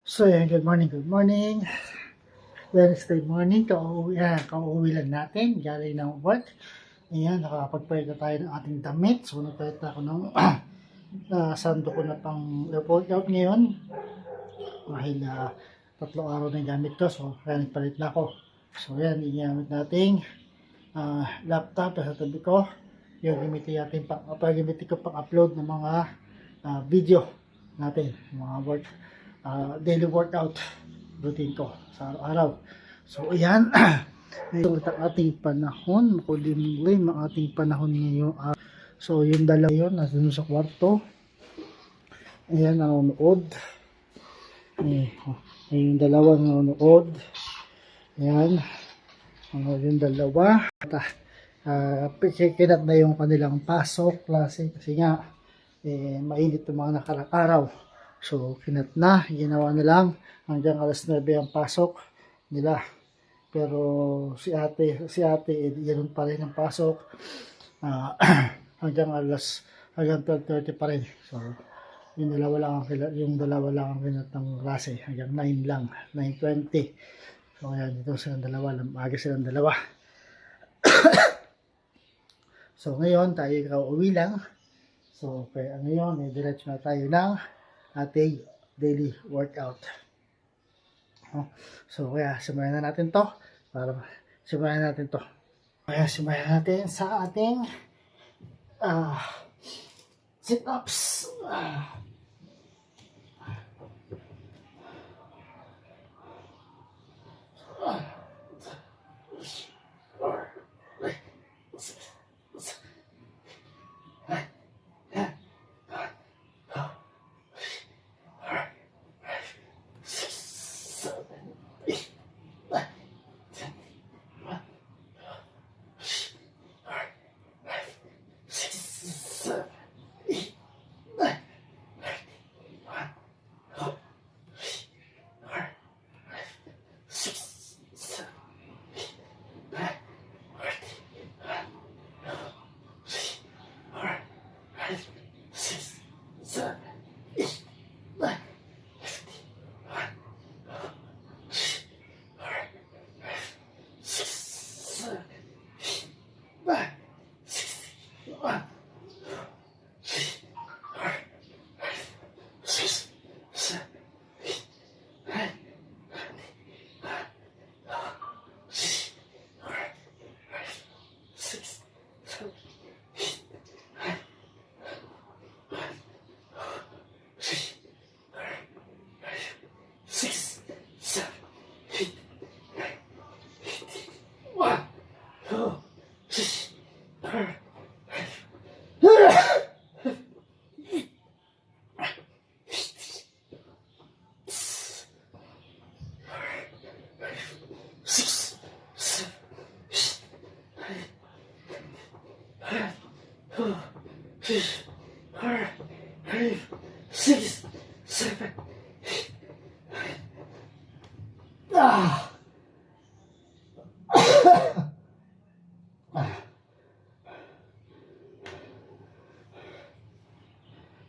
So, yan, good morning. Wednesday morning, kauuwi lang natin, galing ng work. Ayan, nakapag-pair na tayo ng ating damit. So, nagpalit ako ng sando ko na pang workout ngayon. Dahil 3 araw na yung gamit ko, so kaya nagpalit na ako. So, yan, igamit nating laptop sa tabi ko. Yung gamitin ko pang-upload ng mga video natin, mga daily workout routine ko sa araw-araw. So, ayan. Ito ang ating panahon. Makulimlim ang ating panahon ngayon. So, yung dalawa yun, nasa dun sa kwarto. Ayan, nanonood. Yung dalawa nanonood. Ayan. Yung dalawa. Kinat na yung kanilang pasok, klase. Kasi nga, mainit yung mga nakarang araw. So, kinat na, ginawa na lang hanggang alas 9 ang pasok nila. Pero si ate, ganun pa rin ang pasok. Hanggang 12:30 pa rin. So, yung dalawa lang ang kinat ng klase. Hanggang 9 lang, 9:20. So, ayan, dito silang dalawa, maaga silang dalawa. So, ngayon, tayo kauwi lang. So, kaya ngayon, diretso na tayo ng ating daily workout. So, kaya simulan na natin to. Kaya simulan natin sa ating sit-ups.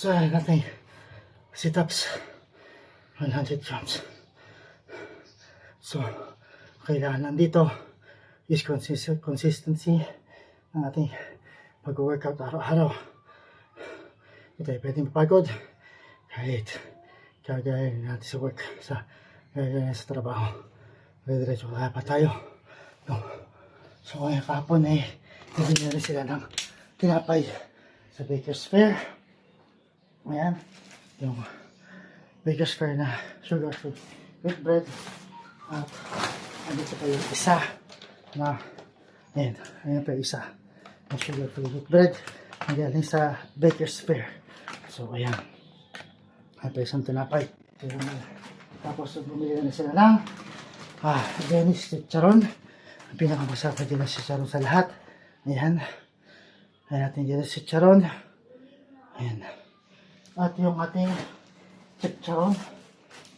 So, natin sit-ups 100 grams. So, kailangan nandito is consistency ng ating pag-workout araw-araw. Hindi tayo pwedeng mapagod kahit kagaya natin sa work, kagaya sa trabaho. Diretso kaya pa tayo. No. So, ngayon kahapon nabili na sila ng tinapay sa Baker's Fair. Ayan, yung Baker's Fair na sugar-free wheat bread. At andito pa yung isa na, ayan pa yung isa na sugar-free wheat bread na galing sa Baker's Fair. So, ayan. Ayan pa isang tinapay. Tapos, bumili na sila ng Dennis Chicharon. Ang pinakamasarap na Dennis Chicharon sa lahat. Ayan. Ayan natin Dennis Chicharon. Ayan. At yung ating chicharon,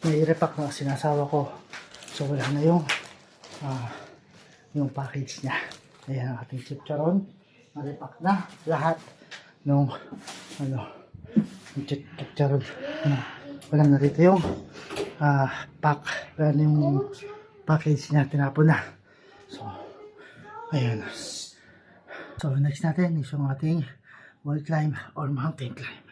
may repack na sinasawa ko. So, wala na yung package niya. Ayan ang ating chicharon. Repack na lahat nung yung chicharon. Wala na rito yung pack. Pero yung package niya tinapon na. So, ayan. So, next natin is yung ating wall climb or mountain climb.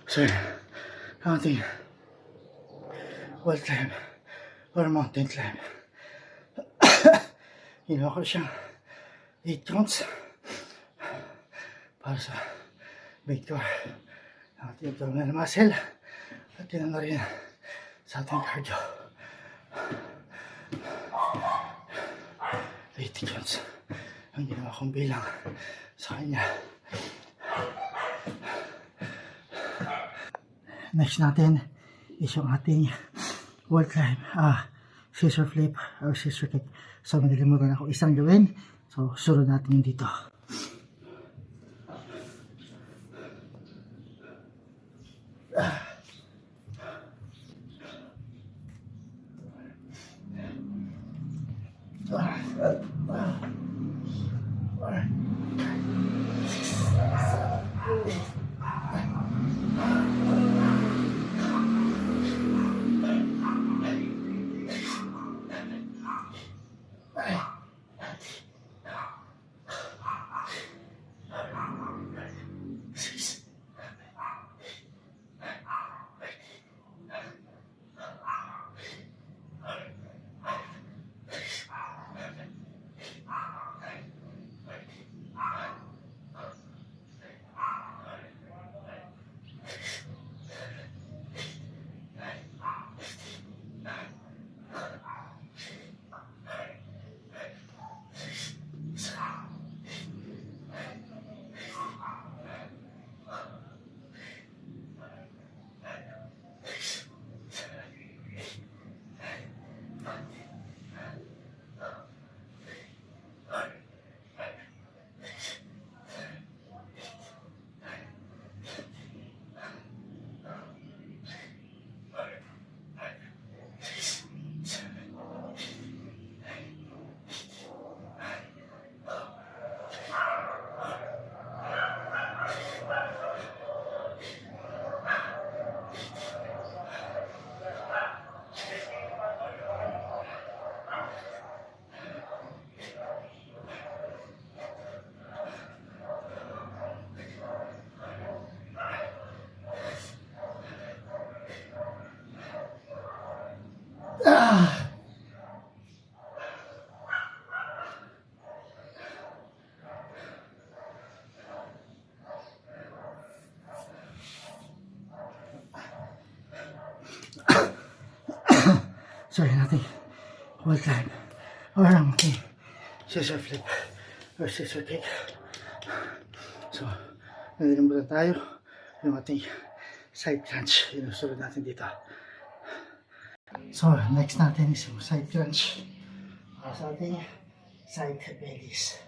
So, ating wall climb or mountain climb. Ginawa ko siyang 8 counts para sa victor ng ating abdominal muscle at yun na rin sa ating cardio. 80 counts ang ginawa kong bilang sa kanya. Next natin is yung ating wall climb, scissor flip or scissor kick. So, manilimutan ako isang gawin. So, sunod natin yung dito. So yun natin. Wall climb. Or ang ating scissor flip. Or scissor kick. So, nalimutan tayo yung ating side crunch. Yun ang sunod natin dito. So, next natin is yung side crunch. Sa ating side bellies.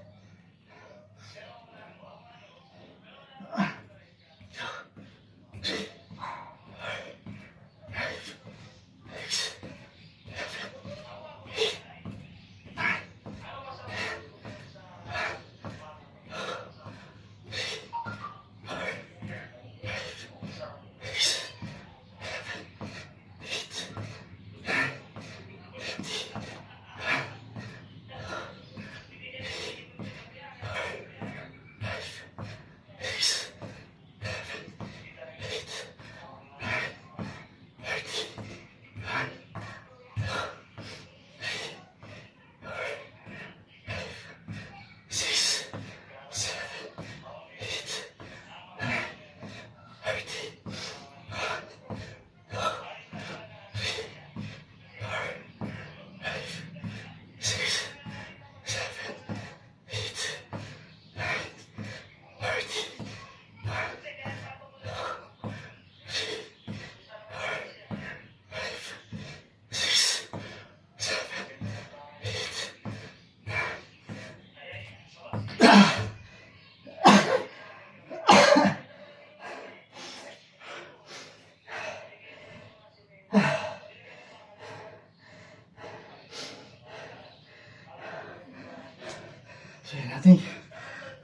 So yun natin,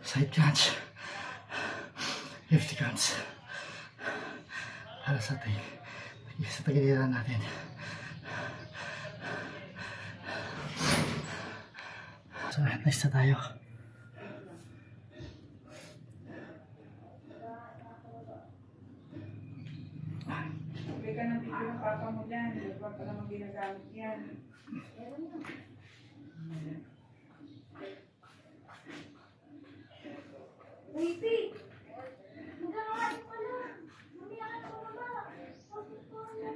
side crunch, 50 counts. Para sa ating, sa tagiliran natin. So next na tayo. Sabi ka ng video ng papa mo dyan, huwag pa naman ginagamit yan. Wait, magkakain ko na. Mamaya ka na bumaba.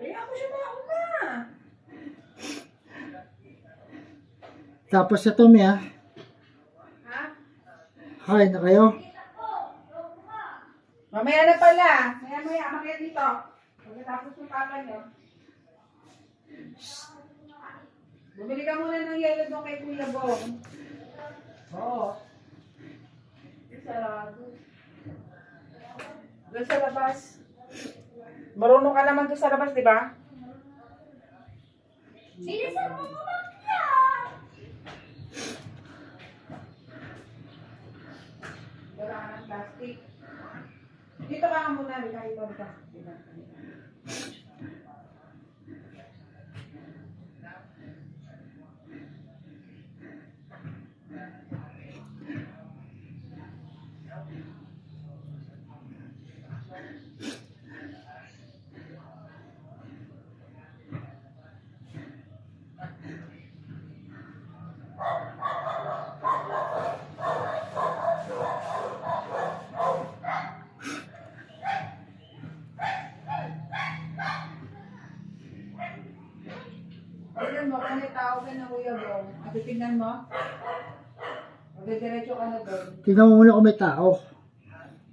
Kaya ako siya mauna. Tapos ito, Mia. Ha? Kain na kayo? Mamaya na pala. Maya, mamaya dito. Pagkatapos ng papa nyo. Bumili ka muna ng yelo doon kay Kuya Bong. Oo. Sarado. Doon sa labas. Marunong ka naman doon sa labas, di ba? Sinisan mo kumakya! Wala ka ng plastic. Dito ka nga muna, kahit ito ka. Tignan mo, kung may tao ka na Kuya Bong, at tignan mo, magdidiretso ka na doon. Tingnan mo muna kung may tao.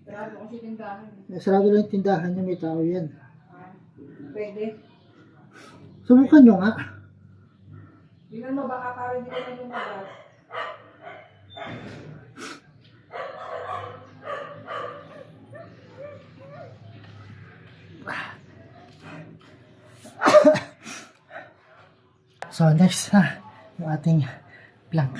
Sarado kasi tindahan. Sarado lang yung tindahan niya, may tao yan. Ah, pwede. Subukan nyo nga. Tignan mo, baka parang hindi ka na lumabas. So next na, yung ating plank.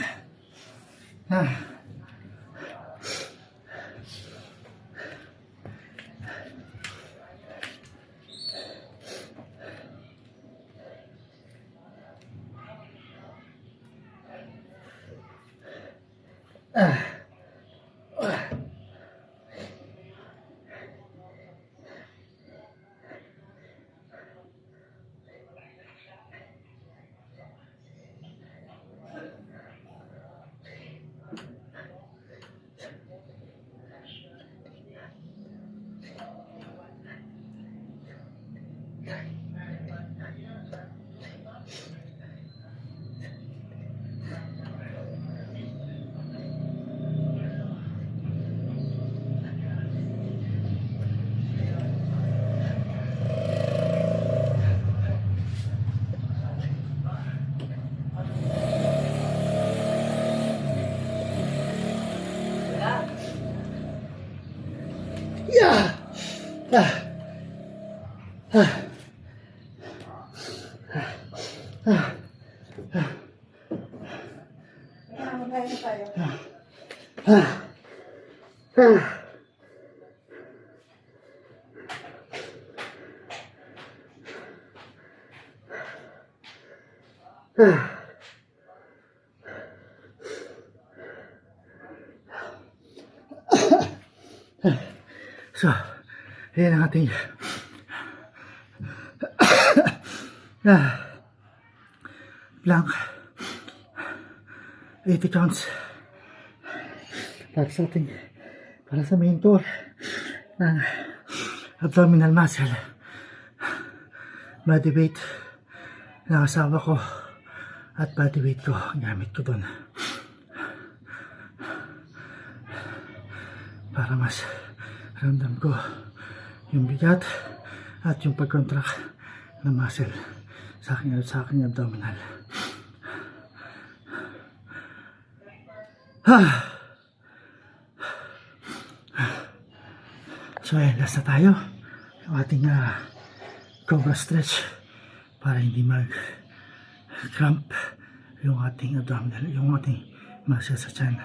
Kaya magkaya na tayo. So, yan ang ating plank 80 counts para sa main tour ng abdominal muscle, body weight ng asawa ko at body weight ko gamit ko doon para mas ramdam ko yung bigat at yung pag-contract ng muscle sa aking abdominal. So last na tayo yung ating cobra stretch para hindi mag cramp yung ating abdominal, yung ating muscle sa tiyan.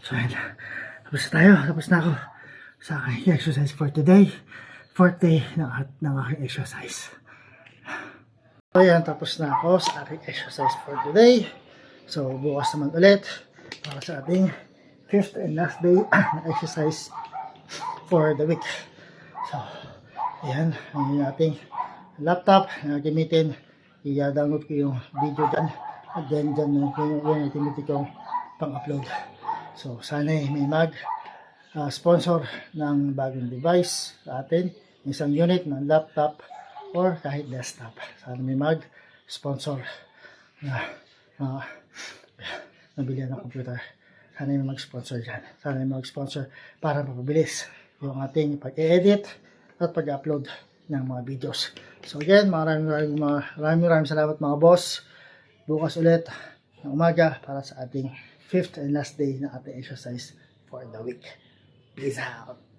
So ayun, tapos na ako sa aking exercise for today. Fourth day ng aking exercise. So ayan, tapos na ako sa aking exercise for today. So bukas naman ulit para sa ating fifth and last day ng exercise for the week. So ayan, ang ating laptop na gamitin. I-download ko yung video dyan. At then dyan yung gamitin kong pang-upload. So sana may sponsor ng bagong device sa atin, isang unit ng laptop or kahit desktop. Sana may sponsor na nabilihan ng computer. Sana may sponsor dyan. Sana may sponsor para mapabilis yung ating pag-edit at pag-upload ng mga videos. So again, maraming salamat mga boss. Bukas ulit ng umaga para sa ating fifth and last day na ating exercise for the week. Peace out.